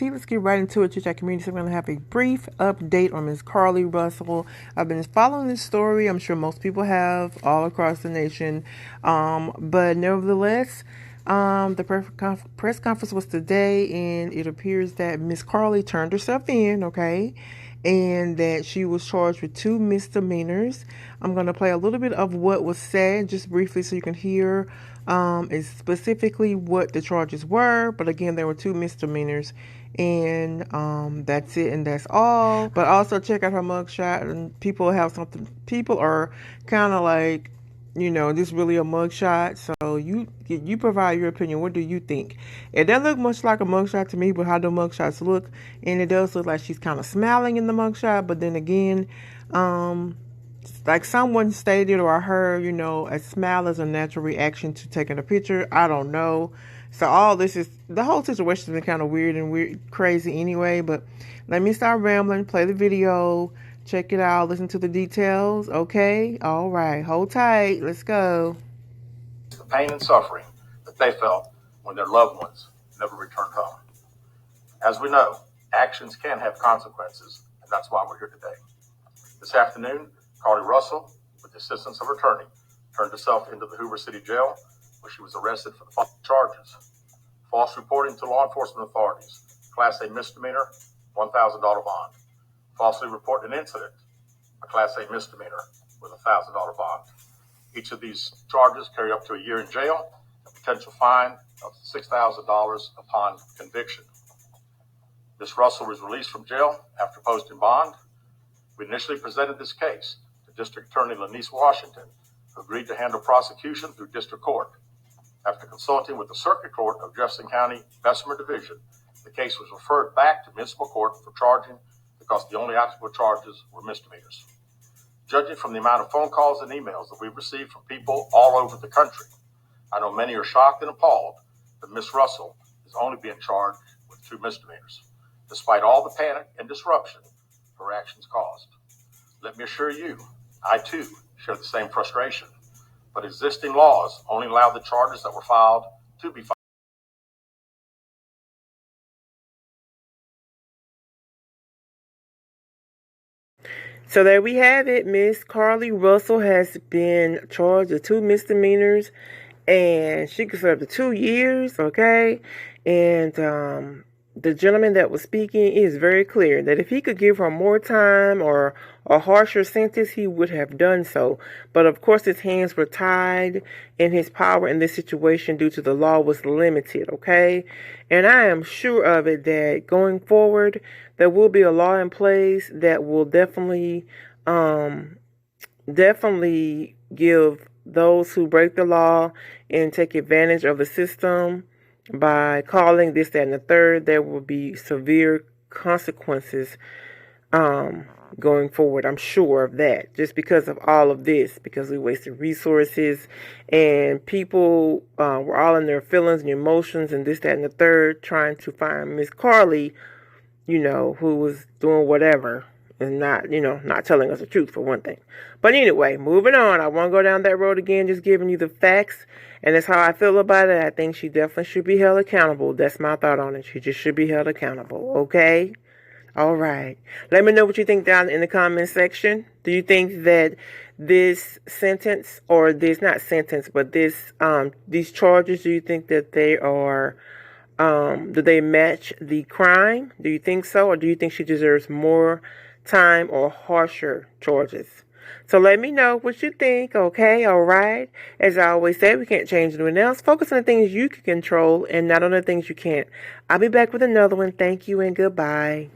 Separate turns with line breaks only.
tea. Let's get right into it, Chit Community. So I'm going to have a brief update on Miss Carlee Russell. I've been following this story. I'm sure most people have all across the nation. But nevertheless, the press conference was today, and it appears that Miss Carlee turned herself in, okay? And that she was charged with 2 misdemeanors. I'm going to play a little bit of what was said just briefly so you can hear is specifically what the charges were. But again, there were 2 misdemeanors, and that's it, and that's all. But also check out her mugshot, and people are kind of like, this really a mugshot. So you provide your opinion. What do you think? It doesn't look much like a mugshot to me, but how do mugshots look? And it does look like she's kind of smiling in the mugshot. But then again, like someone stated or I heard, a smile is a natural reaction to taking a picture. I don't know. So the whole situation has been kind of weird, crazy anyway. But let me stop rambling, play the video. Check it out. Listen to the details. Okay. All right. Hold tight. Let's go.
The pain and suffering that they felt when their loved ones never returned home. As we know, actions can have consequences, and that's why we're here today. This afternoon, Carlee Russell, with the assistance of her attorney, turned herself into the Hoover City Jail, where she was arrested for the following charges: false reporting to law enforcement authorities, Class A misdemeanor, $1,000 bond. Falsely reporting an incident, a Class A misdemeanor with a $1,000 bond. Each of these charges carry up to a year in jail, a potential fine of $6,000 upon conviction. Ms. Russell was released from jail after posting bond. We initially presented this case to District Attorney Lanice Washington, who agreed to handle prosecution through district court. After consulting with the Circuit Court of Jefferson County Bessemer Division, the case was referred back to municipal court for charging because the only applicable charges were misdemeanors. Judging from the amount of phone calls and emails that we've received from people all over the country, I know many are shocked and appalled that Ms. Russell is only being charged with 2 misdemeanors, despite all the panic and disruption her actions caused. Let me assure you, I too share the same frustration, but existing laws only allow the charges that were filed to be filed.
So there we have it. Miss Carlee Russell has been charged with 2 misdemeanors, and she could serve the 2 years, okay? And the gentleman that was speaking is very clear that if he could give her more time or a harsher sentence, he would have done so. But of course, his hands were tied, and his power in this situation due to the law was limited, okay? And I am sure of it that going forward, there will be a law in place that will definitely give those who break the law and take advantage of the system by calling this, that, and the third. There will be severe consequences going forward. I'm sure of that, just because of all of this, because we wasted resources and people were all in their feelings and emotions and this, that, and the third, trying to find Miss Carlee, who was doing whatever and not telling us the truth, for one thing. But anyway, moving on. I won't go down that road again, just giving you the facts. And that's how I feel about it. I think she definitely should be held accountable. That's my thought on it. She just should be held accountable. Okay? All right. Let me know what you think down in the comment section. Do you think that this sentence, or this, not sentence, but these charges, do you think that they are, do they match the crime? Do you think so? Or do you think she deserves more time or harsher charges? So let me know what you think, okay? All right. As I always say, we can't change anyone else. Focus on the things you can control and not on the things you can't. I'll be back with another one. Thank you and goodbye.